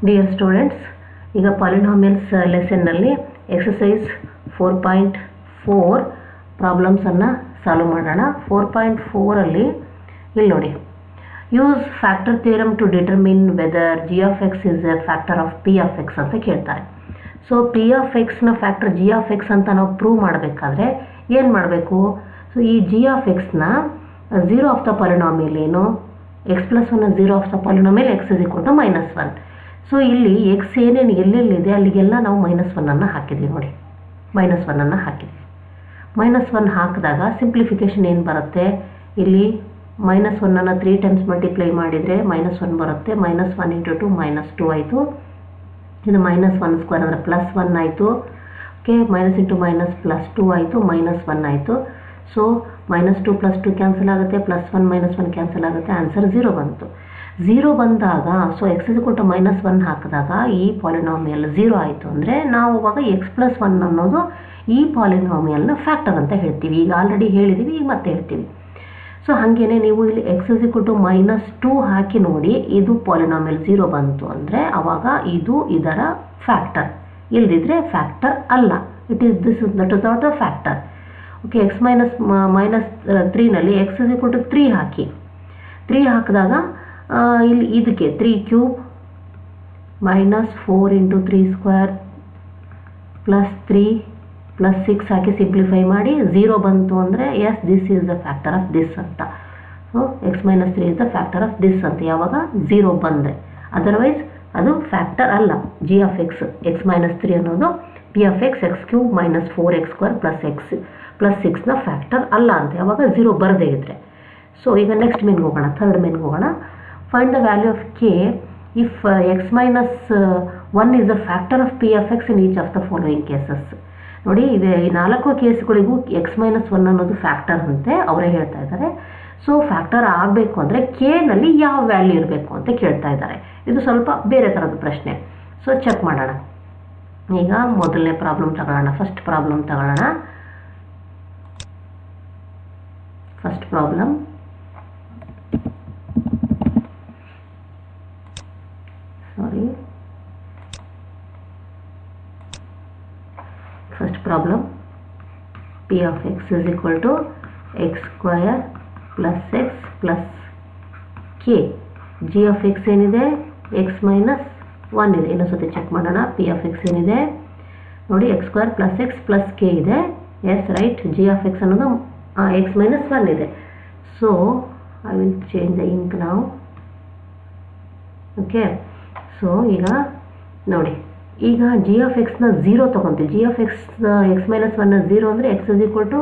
Dear students, ಈಗ polynomials ಲೆಸನ್ನಲ್ಲಿ exercise 4.4 ಪ್ರಾಬ್ಲಮ್ಸನ್ನು ಸಾಲ್ವ್ ಮಾಡೋಣ. 4.4ಅಲ್ಲಿ ಇಲ್ಲಿ ನೋಡಿ, use factor theorem to determine whether g of x is a factor of p of x ಅಂತ ಕೇಳ್ತಾರೆ. ಸೊ ಪಿ ಆಫ್ ಎಕ್ಸ್ನ ಫ್ಯಾಕ್ಟರ್ ಜಿ ಆಫ್ ಎಕ್ಸ್ ಅಂತ ನಾವು ಪ್ರೂವ್ ಮಾಡಬೇಕಾದ್ರೆ ಏನು ಮಾಡಬೇಕು? ಸೊ ಈ ಜಿ ಆಫ್ ಎಕ್ಸ್ನ ಝೀರೋ ಆಫ್ ದ ಪಾಲಿನಾಮಿಯಲ್ ಏನು? X plus one zero of the polynomial x is equal to -1. So ಇಲ್ಲಿ ಎಕ್ಸ್ ಏನೇನು ಎಲ್ಲೆಲ್ಲಿದೆ ಅಲ್ಲಿಗೆಲ್ಲ ನಾವು -1 ಹಾಕಿದ್ದೀವಿ ನೋಡಿ, -1 ಹಾಕಿದ್ದೀವಿ. -1 ಹಾಕಿದಾಗ ಸಿಂಪ್ಲಿಫಿಕೇಶನ್ ಏನು ಬರುತ್ತೆ? ಇಲ್ಲಿ -1 3 ಟೈಮ್ಸ್ ಮಲ್ಟಿಪ್ಲೈ ಮಾಡಿದರೆ -1 ಬರುತ್ತೆ. -1 × 2 -2 ಆಯಿತು. ಇದು -1² ಅಂದರೆ +1 ಆಯಿತು. ಓಕೆ, -× -+2 ಆಯಿತು, -1 ಆಯಿತು. ಸೊ -2 + 2 ಕ್ಯಾನ್ಸಲ್ ಆಗುತ್ತೆ, +1 -1 ಕ್ಯಾನ್ಸಲ್ ಆಗುತ್ತೆ, ಆನ್ಸರ್ 0 ಬಂತು. 0 ಬಂದಾಗ so x is equal to -1 ಹಾಕಿದಾಗ ಈ ಪಾಲಿನಾಮಿಯಲ್ 0 ಆಯಿತು ಅಂದರೆ ನಾವು ಅವಾಗ x+1 ಅನ್ನೋದು ಈ ಪಾಲಿನಾಮಿಯಲ್ನ ಫ್ಯಾಕ್ಟರ್ ಅಂತ ಹೇಳ್ತೀವಿ. ಈಗ ಆಲ್ರೆಡಿ ಹೇಳಿದ್ದೀವಿ, ಈಗ ಮತ್ತೆ ಹೇಳ್ತೀವಿ. ಸೊ ಹಾಗೇನೆ ನೀವು ಇಲ್ಲಿ x ಇಸ್ ಈಕ್ವಲ್ ಟು -2 ಹಾಕಿ ನೋಡಿ, ಇದು ಪಾಲಿನಾಮಿಯಲ್ 0 ಬಂತು ಅಂದರೆ ಅವಾಗ ಇದು ಇದರ ಫ್ಯಾಕ್ಟರ್, ಇಲ್ಲದಿದ್ದರೆ ಫ್ಯಾಕ್ಟರ್ ಅಲ್ಲ. That is not a factor. Okay, x -3ನಲ್ಲಿ x ಇಸ್ ಈಕ್ವಲ್ ಟು 3 ಹಾಕಿ. 3 ಹಾಕಿದಾಗ ಇಲ್ಲಿ ಇದಕ್ಕೆ 3³ -4 × 3² +3 +6 ಹಾಕಿ ಸಿಂಪ್ಲಿಫೈ ಮಾಡಿ 0 ಬಂತು ಅಂದರೆ yes this is the factor of this ಅಂತ. So x -3 is the factor of this ಅಂತ ಯಾವಾಗ 0 ಬಂದರೆ, ಅದರ್ವೈಸ್ ಅದು ಫ್ಯಾಕ್ಟರ್ ಅಲ್ಲ. ಜಿ ಆಫ್ ಎಕ್ಸ್ x -3 ಅನ್ನೋದು p of x x³ -4x² +6ನ ಫ್ಯಾಕ್ಟರ್ ಅಲ್ಲ ಅಂತ ಯಾವಾಗ 0 ಬರದೇ ಇದ್ದರೆ. ಸೊ ಈಗ ನೆಕ್ಸ್ಟ್ ಮೇನ್ಗೆ ಹೋಗೋಣ, ಥರ್ಡ್ ಮೇನ್ಗೆ ಹೋಗೋಣ. Find the value of k if x -1 is the factor of p of X in each of the following cases. ನೋಡಿ, ಈ 4 ಕೇಸ್ಗಳಿಗೂ x -1 ಅನ್ನೋದು ಫ್ಯಾಕ್ಟರ್ ಅಂತೆ ಅವರೇ ಹೇಳ್ತಾ ಇದ್ದಾರೆ. ಸೊ ಫ್ಯಾಕ್ಟರ್ ಆಗಬೇಕು ಅಂದರೆ ನಲ್ಲಿ ಯಾವ ವ್ಯಾಲ್ಯೂ ಇರಬೇಕು ಅಂತ ಕೇಳ್ತಾ ಇದ್ದಾರೆ. ಇದು ಸ್ವಲ್ಪ ಬೇರೆ ಥರದ ಪ್ರಶ್ನೆ. ಸೊ ಚೆಕ್ ಮಾಡೋಣ. ಈಗ ಮೊದಲನೇ ಪ್ರಾಬ್ಲಮ್ ತಗೊಳ್ಳೋಣ, ಫಸ್ಟ್ ಪ್ರಾಬ್ಲಮ್ ತಗೊಳ್ಳೋಣ. First problem, sorry, first problem, p of x is equal to x² + x plus k. g of x ಏನಿದೆ? x -1 ಇದೆ. ಇನ್ನೊಂದ್ಸತಿ ಚೆಕ್ ಮಾಡೋಣ. p of x ಏನಿದೆ ನೋಡಿ, x² + x plus k ಇದೆ. Yes right. g of x ಅನ್ನೋದು x -1 ಇದೆ. So I will change the ink ನಾವು. ಓಕೆ, ಸೊ ಈಗ ನೋಡಿ, ಈಗ ಜಿ ಆಫ್ ಎಕ್ಸ್ನ 0 ತೊಗೊತೀವಿ. ಜಿ ಆಫ್ ಎಕ್ಸ್ x -1 0 ಅಂದರೆ x is equal to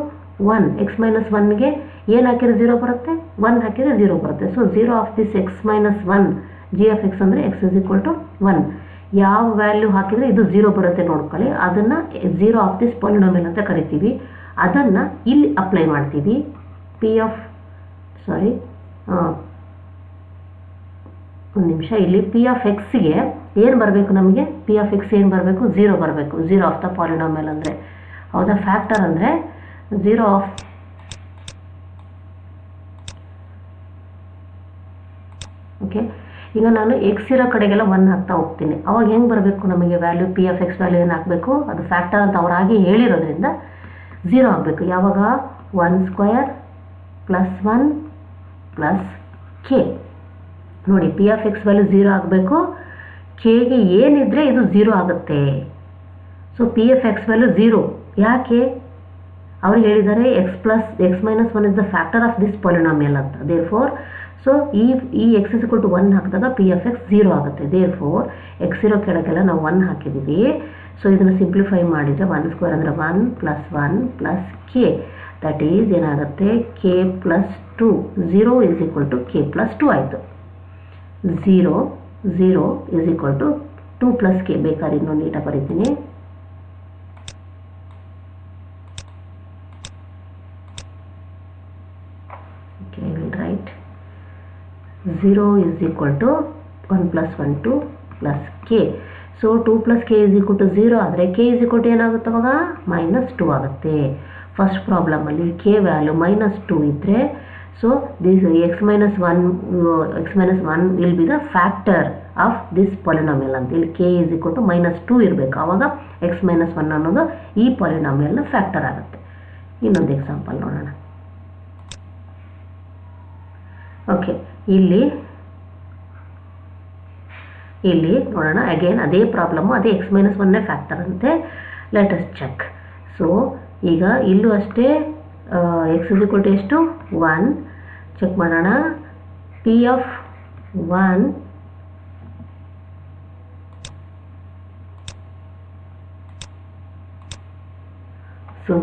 1. x -1ಗೆ ಏನು ಹಾಕಿದ್ರೆ 0 ಬರುತ್ತೆ? 1 ಹಾಕಿದರೆ 0 ಬರುತ್ತೆ. So 0 of this x -1 g of x ಅಂದರೆ x ಇಸ್ ಈಕ್ವಲ್ ಟು 1. ಯಾವ ವ್ಯಾಲ್ಯೂ ಹಾಕಿದರೆ ಇದು 0 ಬರುತ್ತೆ ನೋಡ್ಕೊಳ್ಳಿ. ಅದನ್ನು 0 ಆಫ್ ದಿಸ್ ಪಾಲಿನಾಮಿಯಲ್ ಅಂತ ಕರಿತೀವಿ. ಅದನ್ನು ಇಲ್ಲಿ ಅಪ್ಲೈ ಮಾಡ್ತೀವಿ. ಒಂದು ನಿಮಿಷ, ಇಲ್ಲಿ ಪಿ ಆಫ್ ಎಕ್ಸ್ಗೆ ಏನು ಬರಬೇಕು? ನಮಗೆ ಪಿ ಆಫ್ ಎಕ್ಸ್ ಏನು ಬರಬೇಕು? 0 ಬರಬೇಕು. 0 ಆಫ್ ದ ಪಾಲಿನಾಮಿಯಲ್ ಅಂದರೆ, ಹೌದಾ? ಫ್ಯಾಕ್ಟರ್ ಅಂದರೆ 0 ಆಫ್, ಓಕೆ. ಈಗ ನಾನು ಎಕ್ಸ್ ಇರೋ ಕಡೆಗೆಲ್ಲ 1 ಹಾಕ್ತಾ ಹೋಗ್ತೀನಿ. ಅವಾಗ ಹೆಂಗೆ ಬರಬೇಕು ನಮಗೆ value? P of X value ಏನು ಹಾಕಬೇಕು? ಅದು ಫ್ಯಾಕ್ಟರ್ ಅಂತ ಅವರಾಗಿ ಹೇಳಿರೋದ್ರಿಂದ 0 ಆಗಬೇಕು. ಯಾವಾಗ? 1² + 1 + k. ನೋಡಿ, ಪಿ ಆಫ್ ಎಕ್ಸ್ ವ್ಯಾಲ್ಯೂ 0 ಆಗಬೇಕು. ಕೆಗೆ ಏನಿದ್ರೆ ಇದು 0 ಆಗುತ್ತೆ. So p of X value 0. ಯಾಕೆ? ಅವ್ರು ಹೇಳಿದ್ದಾರೆ x -1 is the factor of this polynomial ಅಂತ. ದೇರ್ಫೋರ್ ಸೊ ಈ x ಇಸ್ ಈಕ್ವಲ್ ಟು 1 ಹಾಕಿದಾಗ ಪಿ ಆಫ್ ಎಕ್ಸ್ 0 ಆಗುತ್ತೆ. ದೇರ್ಫೋರ್ ಎಕ್ಸ್ ಇರೋ ಕೆಳಗೆಲ್ಲ ನಾವು 1 ಹಾಕಿದ್ದೀವಿ. ಸೊ ಇದನ್ನು ಸಿಂಪ್ಲಿಫೈ ಮಾಡಿದರೆ 1² ಅಂದರೆ 1 + 1 + k. ದಟ್ ಈಸ್ ಏನಾಗುತ್ತೆ? k + 2. 0 is equal to k + 2 ಆಯಿತು. 0 ಇಸ್ ಈಕ್ವಲ್ ಟು 2 + k. ಬೇಕಾದ್ರೆ ಇನ್ನೂ ನೀಟಾಗಿ ಬರೀತೀನಿ. Okay, I will write 0 is equal to 1 + 1 2 + k. So 2 + k is equal to 0 ಆದರೆ k ಇಸ್ ಈಕ್ವಲ್ ಟು ಏನಾಗುತ್ತೆ ಅವಾಗ? -2 ಆಗುತ್ತೆ. ಫಸ್ಟ್ ಪ್ರಾಬ್ಲಮಲ್ಲಿ k ವ್ಯಾಲ್ಯೂ -2 ಇದ್ದರೆ, so this x minus 1 will be the factor of this polynomial ಅಂತ. ಇಲ್ಲಿ K is equal to -2 ಇರಬೇಕು, ಆವಾಗ X minus 1 ಅನ್ನೋದು ಈ ಪಾಲಿನಾಮಿಯಲ್ನ ಫ್ಯಾಕ್ಟರ್ ಆಗುತ್ತೆ. ಇನ್ನೊಂದು ಎಕ್ಸಾಂಪಲ್ ನೋಡೋಣ. ಓಕೆ, ಇಲ್ಲಿ ನೋಡೋಣ ಅಗೇನ್ ಅದೇ ಪ್ರಾಬ್ಲಮ್ಮು, ಅದೇ ಎಕ್ಸ್ ಮೈನಸ್ 1 ಫ್ಯಾಕ್ಟರ್ ಅಂತೆ. Let us check. ಸೊ ಈಗ ಇಲ್ಲೂ ಅಷ್ಟೇ ಎಕ್ಸ್ ಇಸ್ ಈಕ್ವಲ್ ಟು ಎಷ್ಟು 1 ಚೆಕ್ ಮಾಡೋಣ. P of 1 so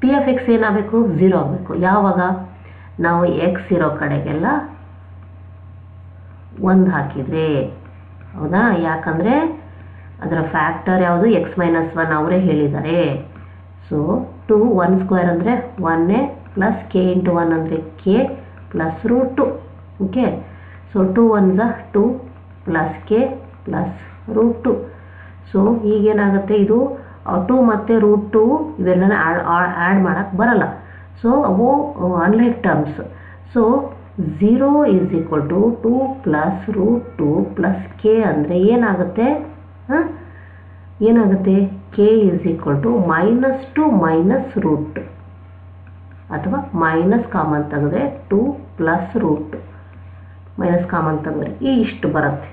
p of X ಏನಾಗಬೇಕು 0 ಆಗಬೇಕು. ಯಾವಾಗ ನಾವು ಎಕ್ಸ್ ಇರೋ ಕಡೆಗೆಲ್ಲ 1 ಹಾಕಿದರೆ, ಹೌದಾ? ಯಾಕಂದರೆ ಅದರ ಫ್ಯಾಕ್ಟರ್ ಯಾವುದು ಎಕ್ಸ್ ಮೈನಸ್ 1 ಅವರೇ ಹೇಳಿದ್ದಾರೆ. ಸೊ 2 1 ಸ್ಕ್ವೇರ್ ಅಂದರೆ 1 ಪ್ಲಸ್ ಕೆ ಇಂಟು 1 ಅಂದರೆ k plus √2. Okay, so 2 1 2 plus k plus √2. So ಈಗೇನಾಗುತ್ತೆ, ಇದು 2 ಮತ್ತು √2 ಇವೆಲ್ಲನ ಆ್ಯಡ್ ಮಾಡೋಕ್ಕೆ ಬರಲ್ಲ. ಸೊ ಅವು unlike terms. So 0 is equal to 2 plus √2 plus k ಅಂದರೆ ಏನಾಗುತ್ತೆ, ಏನಾಗುತ್ತೆ k is equal to -2 minus √2 ಅಥವಾ ಮೈನಸ್ ಕಾಮನ್ ತೆಗೆದ್ರೆ 2 ಪ್ಲಸ್ √2 ಮೈನಸ್ ಕಾಮನ್ ತೆಗೆದ್ರೆ ಇಷ್ಟು ಬರುತ್ತೆ.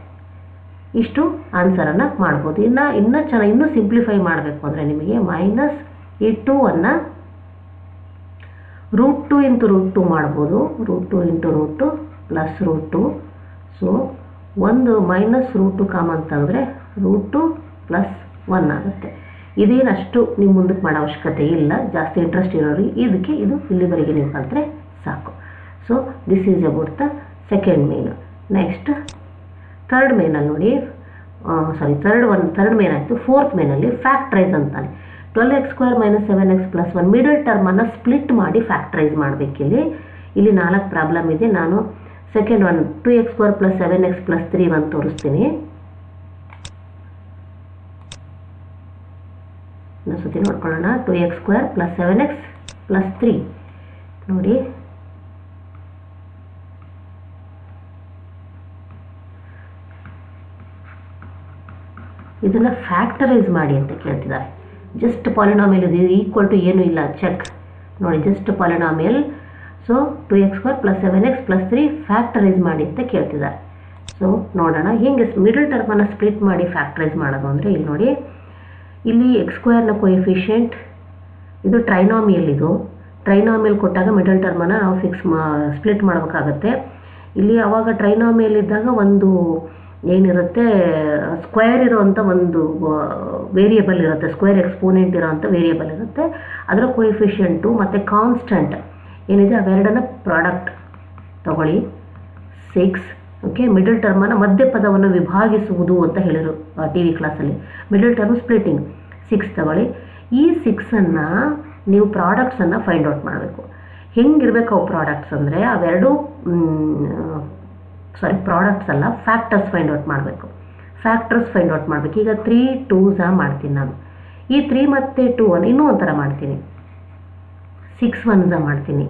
ಇಷ್ಟು ಆನ್ಸರನ್ನು ಮಾಡ್ಬೋದು. ಇನ್ನೂ ಚೆನ್ನಾಗಿ ಇನ್ನೂ ಸಿಂಪ್ಲಿಫೈ ಮಾಡಬೇಕು ಅಂದರೆ ನಿಮಗೆ ಮೈನಸ್ ಈ 2 √2 ಇಂಟು √2 ಮಾಡ್ಬೋದು. √2 ಇಂಟು √2 ಪ್ಲಸ್ √2. ಸೊ ಒಂದು ಮೈನಸ್ √2 ಕಾಮನ್ ತೆಗೆದ್ರೆ √2 ಪ್ಲಸ್ 1 ಆಗುತ್ತೆ. ಇದೇನಷ್ಟು ನೀವು ಮುಂದಕ್ಕೆ ಮಾಡೋ ಅವಶ್ಯಕತೆ ಇಲ್ಲ, ಜಾಸ್ತಿ ಇಂಟ್ರೆಸ್ಟ್ ಇರೋರಿಗೆ ಇದು ಇಲ್ಲಿವರೆಗೆ ನೀವು ಕಲಿತ್ರೆ ಸಾಕು. So this is about the second main. Next third ಮೇನಲ್ಲಿ ನೋಡಿ, ಥರ್ಡ್ ಮೇನ್ ಆಯಿತು. ಫೋರ್ತ್ ಮೇನಲ್ಲಿ ಫ್ಯಾಕ್ಟ್ರೈಸ್ ಅಂತಾನೆ. 12x² - 7x + 1 ಮಿಡಲ್ ಟರ್ಮನ್ನು ಸ್ಪ್ಲಿಟ್ ಮಾಡಿ ಫ್ಯಾಕ್ಟ್ರೈಸ್ ಮಾಡಬೇಕಿಲ್ಲಿ. ಇಲ್ಲಿ 4 ಪ್ರಾಬ್ಲಮ್ ಇದೆ. ನಾನು ಸೆಕೆಂಡ್ ಒನ್ 2x² + 7x + 3 ಒಂದು ತೋರಿಸ್ತೀನಿ. ಇನ್ನೊಂದ್ಸತಿ ನೋಡ್ಕೊಳ್ಳೋಣ. 2x² + 7x + 3 ನೋಡಿ. ಇದನ್ನು ಫ್ಯಾಕ್ಟರೈಸ್ ಮಾಡಿ ಅಂತ ಕೇಳ್ತಿದ್ದಾರೆ. ಜಸ್ಟ್ ಪಾಲಿನಾಮಿಯಲ್ ಇದು ಈಕ್ವಲ್ ಟು ಏನೂ ಇಲ್ಲ, ಚೆಕ್ ನೋಡಿ. Just polynomial. So 2x² + 7x + 3 factorise ಮಾಡಿ ಅಂತ ಕೇಳ್ತಿದ್ದಾರೆ. ಸೊ ನೋಡೋಣ ಹೇಗೆ ಮಿಡಲ್ ಟರ್ಮನ್ನು ಸ್ಪ್ಲಿಟ್ ಮಾಡಿ ಫ್ಯಾಕ್ಟರೈಸ್ ಮಾಡೋದು ಅಂದರೆ, ಇಲ್ಲಿ ನೋಡಿ, ಇಲ್ಲಿ x² ಕೋಎಫಿಷಿಯೆಂಟ್ ಇದು ಟ್ರೈನಾಮಿಯಲ್. ಇದು ಟ್ರೈನಾಮಿಯಲ್ ಕೊಟ್ಟಾಗ ಮಿಡಲ್ ಟರ್ಮನ್ನು ನಾವು ಸ್ಪ್ಲಿಟ್ ಮಾಡಬೇಕಾಗತ್ತೆ. ಇಲ್ಲಿ ಆವಾಗ ಟ್ರೈನಾಮಿಯಲ್ ಇದ್ದಾಗ ಒಂದು ಏನಿರುತ್ತೆ, ಸ್ಕ್ವೇರ್ ಇರೋವಂಥ ಒಂದು ವೇರಿಯಬಲ್ ಇರುತ್ತೆ, ಸ್ಕ್ವೇರ್ ಎಕ್ಸ್ಪೋನೆಂಟ್ ಇರೋವಂಥ ವೇರಿಯಬಲ್ ಇರುತ್ತೆ. ಅದರ ಕೋಎಫಿಷಿಯೆಂಟು ಮತ್ತು ಕಾನ್ಸ್ಟೆಂಟ್ ಏನಿದೆ ಅವೆರಡನ್ನ ಪ್ರಾಡಕ್ಟ್ ತಗೊಳ್ಳಿ 6. ಓಕೆ, ಮಿಡಲ್ ಟರ್ಮನ್ನು ಮಧ್ಯ ಪದವನ್ನು ವಿಭಾಗಿಸುವುದು ಅಂತ ಹೇಳಿದರು ಟಿ ವಿ ಕ್ಲಾಸಲ್ಲಿ. ಮಿಡಲ್ ಟರ್ಮ್ ಸ್ಪ್ಲಿಟಿಂಗ್ 6 ತಗೊಳ್ಳಿ. ಈ 6ಅನ್ನು ನೀವು ಪ್ರಾಡಕ್ಟ್ಸನ್ನು ಫೈಂಡ್ ಔಟ್ ಮಾಡಬೇಕು. ಹೆಂಗಿರಬೇಕು ಅವು ಪ್ರಾಡಕ್ಟ್ಸ್ ಅಂದರೆ, ಅವೆರಡು ಪ್ರಾಡಕ್ಟ್ಸ್ ಅಲ್ಲ, ಫ್ಯಾಕ್ಟರ್ಸ್ ಫೈಂಡ್ ಔಟ್ ಮಾಡಬೇಕು. ಫ್ಯಾಕ್ಟರ್ಸ್ ಫೈಂಡ್ ಔಟ್ ಮಾಡಬೇಕು. ಈಗ 3 2s ಮಾಡ್ತೀನಿ ನಾನು. ಈ 3 ಮತ್ತು 2 ಇನ್ನೂ ಒಂಥರ ಮಾಡ್ತೀನಿ, 6 1s ಮಾಡ್ತೀನಿ.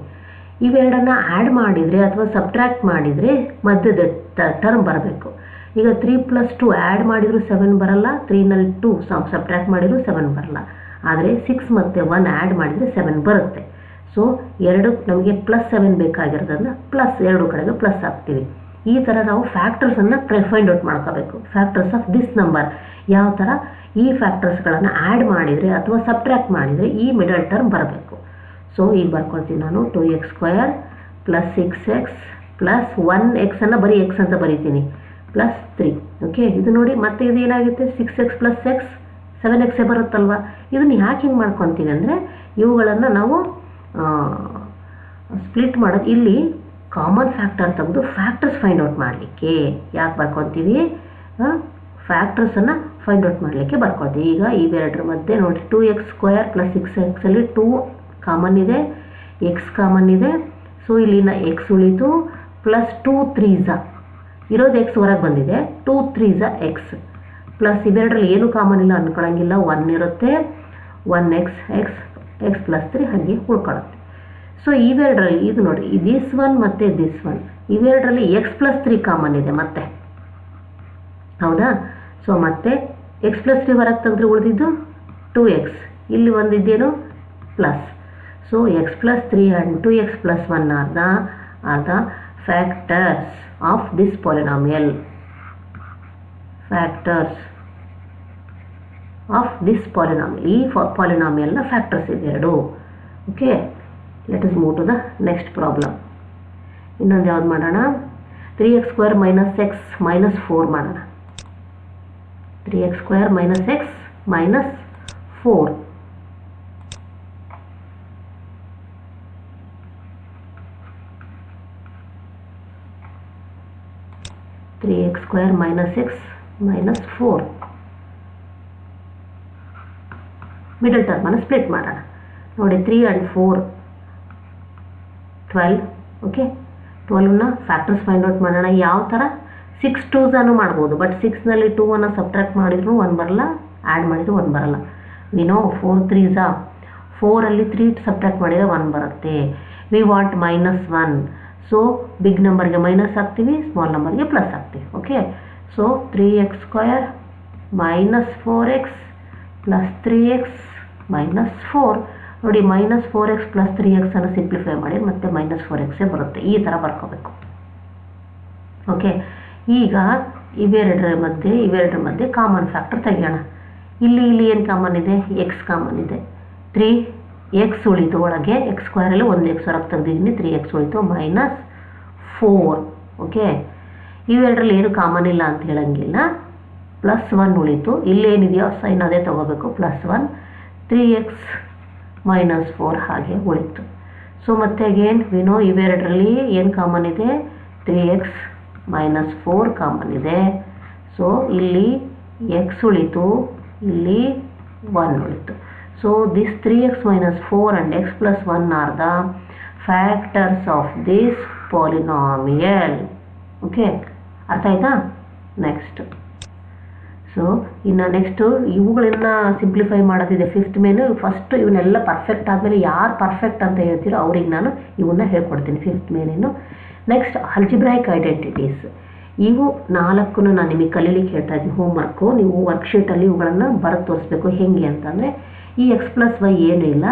ಇವೆರಡನ್ನು ಆ್ಯಡ್ ಮಾಡಿದರೆ ಅಥವಾ ಸಬ್ಟ್ರ್ಯಾಕ್ಟ್ ಮಾಡಿದರೆ ಮಧ್ಯದ ಟರ್ಮ್ ಬರಬೇಕು. ಈಗ 3 + 2 ಆ್ಯಡ್ ಮಾಡಿದರೂ 7 ಬರಲ್ಲ, 3ನಲ್ಲಿ 2 ಸಬ್ಟ್ರ್ಯಾಕ್ಟ್ ಮಾಡಿದರೂ 7 ಬರಲ್ಲ. ಆದರೆ 6 ಮತ್ತು 1 ಆ್ಯಡ್ ಮಾಡಿದರೆ 7 ಬರುತ್ತೆ. ಸೊ ಎರಡು ನಮಗೆ +7 ಬೇಕಾಗಿರೋದನ್ನು ಪ್ಲಸ್ ಎರಡು ಕಡೆಗೆ ಪ್ಲಸ್ ಹಾಕ್ತೀವಿ. ಈ ಥರ ನಾವು ಫ್ಯಾಕ್ಟರ್ಸನ್ನು ಫೈಂಡ್ ಔಟ್ ಮಾಡ್ಕೋಬೇಕು. ಫ್ಯಾಕ್ಟರ್ಸ್ ಆಫ್ ದಿಸ್ ನಂಬರ್ ಯಾವ ಥರ ಈ ಫ್ಯಾಕ್ಟರ್ಸ್ಗಳನ್ನು ಆ್ಯಡ್ ಮಾಡಿದರೆ ಅಥವಾ ಸಬ್ಟ್ರ್ಯಾಕ್ಟ್ ಮಾಡಿದರೆ ಈ ಮಿಡಲ್ ಟರ್ಮ್ ಬರಬೇಕು. ಸೊ ಈಗ ಬರ್ಕೊಳ್ತೀನಿ ನಾನು 2x² + 6x + 1x ಅನ್ನು ಬರೀ x ಅಂತ ಬರೀತೀನಿ +3. ಓಕೆ, ಇದು ನೋಡಿ ಮತ್ತೆ ಇದು ಏನಾಗುತ್ತೆ 6x + x 7x ಬರುತ್ತಲ್ವ. ಇದನ್ನು ಯಾಕೆ ಹಿಂಗೆ ಮಾಡ್ಕೊತೀವಿ ಅಂದರೆ, ಇವುಗಳನ್ನು ನಾವು ಸ್ಪ್ಲಿಟ್ ಮಾಡೋದು, ಇಲ್ಲಿ ಕಾಮನ್ ಫ್ಯಾಕ್ಟರ್ ತೆಗೆದು ಫ್ಯಾಕ್ಟರ್ಸ್ ಫೈಂಡ್ ಔಟ್ ಮಾಡಲಿಕ್ಕೆ ಯಾಕೆ ಬರ್ಕೊತೀವಿ, ಫ್ಯಾಕ್ಟರ್ಸನ್ನು ಫೈಂಡ್ ಔಟ್ ಮಾಡಲಿಕ್ಕೆ ಬರ್ಕೊತೀವಿ. ಈಗ ಇವೆರಡರ ಮಧ್ಯೆ ನೋಡಿ 2x² + 6xಲ್ಲಿ 2 ಕಾಮನ್ ಇದೆ, x ಕಾಮನ್ ಇದೆ. ಸೊ ಇಲ್ಲಿನ x ಉಳಿತು ಪ್ಲಸ್ 2 3s ಇರೋದು x ಹೊರಗೆ ಬಂದಿದೆ, 2 3s x ಪ್ಲಸ್ ಇವೆರಡರಲ್ಲಿ ಏನು ಕಾಮನ್ ಇಲ್ಲ ಅಂದ್ಕೊಳ್ಳೋಂಗಿಲ್ಲ, 1 ಇರುತ್ತೆ, 1x x x + 3 ಹಾಗೆ ಉಳ್ಕೊಳ್ಳುತ್ತೆ. ಸೊ ಇವೆರಡರಲ್ಲಿ ಇದು ನೋಡಿ, ದಿಸ್ ಒನ್ ಮತ್ತು ದಿಸ್ ಒನ್, ಇವೆರಡರಲ್ಲಿ x + 3 ಕಾಮನ್ ಇದೆ. ಮತ್ತೆ ಹೌದಾ? ಸೊ ಮತ್ತೆ ಎಕ್ಸ್ ಪ್ಲಸ್ 3 ಹೊರಗೆ ತೆಗೆದ್ರೆ ಉಳಿದಿದ್ದು 2x, ಇಲ್ಲಿ ಒಂದಿದ್ದೇನು plus. So x plus 3 and 2x plus 1 are the factors of this polynomial. Factors of this polynomial, ಈ ಪಾಲಿನಾಮಿಯಲ್ನ ಫ್ಯಾಕ್ಟರ್ಸ್ ಇವೆರಡು. Okay, let us move to the next problem. ಇನ್ನೊಂದು ಯಾವ್ದು ಮಾಡೋಣ? 3x² - x - 4 ಮಾಡೋಣ. 3x² - x - 4. ಮಿಡಲ್ ಟರ್ಮನ್ನು ಸ್ಪ್ಲಿಟ್ ಮಾಡೋಣ. ನೋಡಿ 3 and 4 12. Okay, 12ನ ಫ್ಯಾಕ್ಟರ್ಸ್ ಫೈಂಡ್ ಔಟ್ ಮಾಡೋಣ. ಯಾವ ಥರ? 6 2s ಮಾಡ್ಬೋದು, ಬಟ್ 6ನಲ್ಲಿ 2 ಸಬ್ಟ್ರಾಕ್ಟ್ ಮಾಡಿದ್ರು 1 ಬರಲ್ಲ, ಆ್ಯಡ್ ಮಾಡಿದ್ರು 1 ಬರಲ್ಲ. ವಿ ನೋ 4 3s, 4ಅಲ್ಲಿ 3 ಸಬ್ಟ್ರಾಕ್ಟ್ ಮಾಡಿದರೆ 1 ಬರುತ್ತೆ. We want -1. ಸೊ ಬಿಗ್ ನಂಬರ್ಗೆ ಮೈನಸ್ ಹಾಕ್ತೀವಿ, ಸ್ಮಾಲ್ ನಂಬರ್ಗೆ ಪ್ಲಸ್ ಹಾಕ್ತೀವಿ. Okay, so 3x² - 4x + 3x - 4. ನೋಡಿ -4x + 3x ಅನ್ನು ಸಿಂಪ್ಲಿಫೈ ಮಾಡಿ ಮತ್ತೆ -4x ಬರುತ್ತೆ. ಈ ಥರ ಬರ್ಕೋಬೇಕು. ಓಕೆ, ಈಗ ಇವೆರಡರ ಮಧ್ಯೆ ಕಾಮನ್ ಫ್ಯಾಕ್ಟರ್ ತೆಗೆಯೋಣ. ಇಲ್ಲಿ ಏನು ಕಾಮನ್ ಇದೆ? ಎಕ್ಸ್ ಕಾಮನ್ ಇದೆ. 3x ಉಳಿತು ಒಳಗೆ, x² 1x ಹೊರಗೆ ತೆಗೆದಿದ್ದೀನಿ, 3x ಉಳಿತು -4. ಓಕೆ, ಇವೆರಡರಲ್ಲಿ ಏನು ಕಾಮನ್ ಇಲ್ಲ ಅಂತ ಹೇಳಂಗಿಲ್ಲ. +1 ಉಳಿತು, ಇಲ್ಲೇನಿದೆಯೋ ಸೈನ್ ಅದೇ ತೊಗೋಬೇಕು, +1. 3x - 4 ಹಾಗೆ ಉಳಿತು. ಸೊ ಮತ್ತೆ ಅಗೇನ್ ವಿನೋ ಇವೆರಡರಲ್ಲಿ ಏನು ಕಾಮನ್ ಇದೆ? 3x - 4 ಕಾಮನ್ ಇದೆ. ಸೊ ಇಲ್ಲಿ x ಉಳಿತು, ಇಲ್ಲಿ 1 ಉಳಿತು. So this 3x - 4 and x + 1 are the factors of this polynomial. Okay, ಅರ್ಥ ಆಯ್ತಾ? ನೆಕ್ಸ್ಟ್, ಸೊ ಇನ್ನು ನೆಕ್ಸ್ಟು ಇವುಗಳನ್ನ ಸಿಂಪ್ಲಿಫೈ ಮಾಡೋದಿದೆ. 5th ಮೇನು ಫಸ್ಟ್ ಇವನ್ನೆಲ್ಲ ಪರ್ಫೆಕ್ಟ್ ಆದಮೇಲೆ ಯಾರು ಪರ್ಫೆಕ್ಟ್ ಅಂತ ಹೇಳ್ತೀರೋ ಅವ್ರಿಗೆ ನಾನು ಇವನ್ನ ಹೇಳ್ಕೊಡ್ತೀನಿ. 5th ಮೇನೇನು. Next ಅಲ್ಜಿಬ್ರಾಯಿಕ್ identities. ಇವು 4 ನಾನು ನಿಮಗೆ ಕಲೀಲಿಕ್ಕೆ ಹೇಳ್ತಾ ಇದ್ದೀನಿ. ಹೋಮ್ವರ್ಕು ನೀವು ವರ್ಕ್ಶೀಟಲ್ಲಿ ಇವುಗಳನ್ನು ಬರೆದು ತೋರಿಸ್ಬೇಕು. ಹೇಗೆ ಅಂತಂದರೆ, ಈ x + y ಏನೂ ಇಲ್ಲ,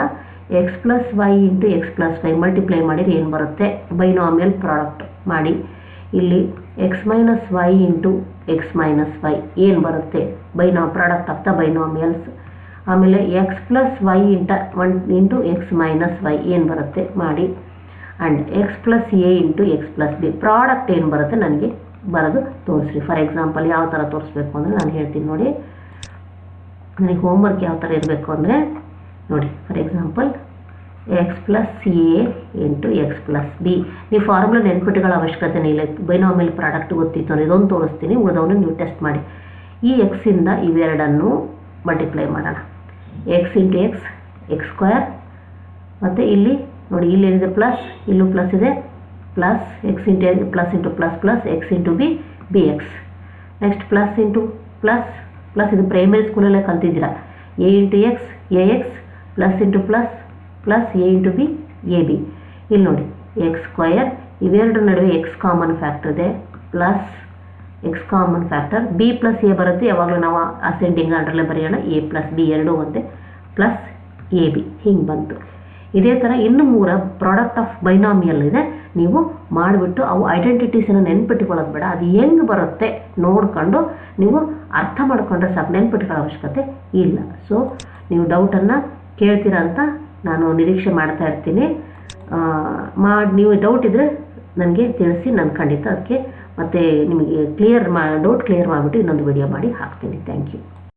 x + y × x + y multiply ಮಾಡಿದ್ರೆ ಏನು ಬರುತ್ತೆ? ಬೈನಾಮಿಯಲ್ ಪ್ರಾಡಕ್ಟ್ ಮಾಡಿ. ಇಲ್ಲಿ x - y × x - y ಏನು ಬರುತ್ತೆ? Product of the binomials. ಆಮೇಲೆ x + y × x - y ಏನು ಬರುತ್ತೆ ಮಾಡಿ. And x + a × x + b product ಏನು ಬರುತ್ತೆ ನನಗೆ ಬರೋದು ತೋರಿಸ್ರಿ. ಫಾರ್ ಎಕ್ಸಾಂಪಲ್ ಯಾವ ಥರ ತೋರಿಸ್ಬೇಕು ಅಂದರೆ ನಾನು ಹೇಳ್ತೀನಿ ನೋಡಿ. ನನಗೆ ಹೋಮ್ವರ್ಕ್ ಯಾವ ಥರ ಇರಬೇಕು ಅಂದರೆ ನೋಡಿ, for example x + a × x + b. ನೀವು ಫಾರ್ಮುಲಾ ನೆನ್ಪಿಟ್ಟುಗಳ ಅವಶ್ಯಕತೆನೇ ಇಲ್ಲ. ಬೈನಾಮಿಯಲ್ ಪ್ರಾಡಕ್ಟ್ ಗೊತ್ತಿತ್ತು ಅಂದರೆ ಇದೊಂದು ತೋರಿಸ್ತೀನಿ, ಉಳಿದವನ್ನ ನೀವು ಟೆಸ್ಟ್ ಮಾಡಿ. ಈ ಎಕ್ಸಿಂದ ಇವೆರಡನ್ನು ಮಲ್ಟಿಪ್ಲೈ ಮಾಡೋಣ. x × x x², ಮತ್ತು ಇಲ್ಲಿ ನೋಡಿ ಇಲ್ಲೇನಿದೆ ಪ್ಲಸ್, ಇಲ್ಲೂ ಪ್ಲಸ್ ಇದೆ, plus x × +++ x × b bx. Next plus into plus plus, ಇದು ಪ್ರೈಮರಿ ಸ್ಕೂಲಲ್ಲೇ ಕಲ್ತಿದ್ದೀರಾ. a × x ax, plus into plus plus a × b ab. ಇಲ್ಲಿ ನೋಡಿ x², ಇವೆರಡರ ನಡುವೆ x ಕಾಮನ್ ಫ್ಯಾಕ್ಟರ್ ಇದೆ, plus x common factor, b + a ಬರುತ್ತೆ. ಯಾವಾಗಲೂ ನಾವು ಅಸೆಂಡಿಂಗ್ ಆರ್ಡ್ರಲ್ಲೇ ಬರೆಯೋಣ. a + b ಎರಡೂ ಒಂದೇ, ಪ್ಲಸ್ ab. ಹಿಂಗೆ ಬಂತು. ಇದೇ ಥರ ಇನ್ನು 3 ಪ್ರಾಡಕ್ಟ್ ಆಫ್ ಬೈನಾಮಿಯಲ್ ಇದೆ. ನೀವು ಮಾಡಿಬಿಟ್ಟು ಅವು ಐಡೆಂಟಿಟೀಸನ್ನು ನೆನ್ಪಿಟ್ಕೊಳ್ಳೋದು ಬೇಡ, ಅದು ಹೆಂಗೆ ಬರುತ್ತೆ ನೋಡ್ಕೊಂಡು ನೀವು ಅರ್ಥ ಮಾಡ್ಕೊಂಡ್ರೆ ಸಾಕು, ನೆನ್ಪಿಟ್ಕೊಳ್ಳೋ ಅವಶ್ಯಕತೆ ಇಲ್ಲ. ಸೊ ನೀವು ಡೌಟನ್ನು ಕೇಳ್ತೀರಾ ಅಂತ ನಾನು ನಿರೀಕ್ಷೆ ಮಾಡ್ತಾ ಇರ್ತೀನಿ. ನೀವು ಡೌಟ್ ಇದ್ದರೆ ನನಗೆ ತಿಳಿಸಿ, ನಾನು ಖಂಡಿತ ಅದಕ್ಕೆ ಮತ್ತೆ ನಿಮಗೆ ಡೌಟ್ ಕ್ಲಿಯರ್ ಮಾಡಿಬಿಟ್ಟು ಇನ್ನೊಂದು ವಿಡಿಯೋ ಮಾಡಿ ಹಾಕ್ತೀನಿ. Thank you.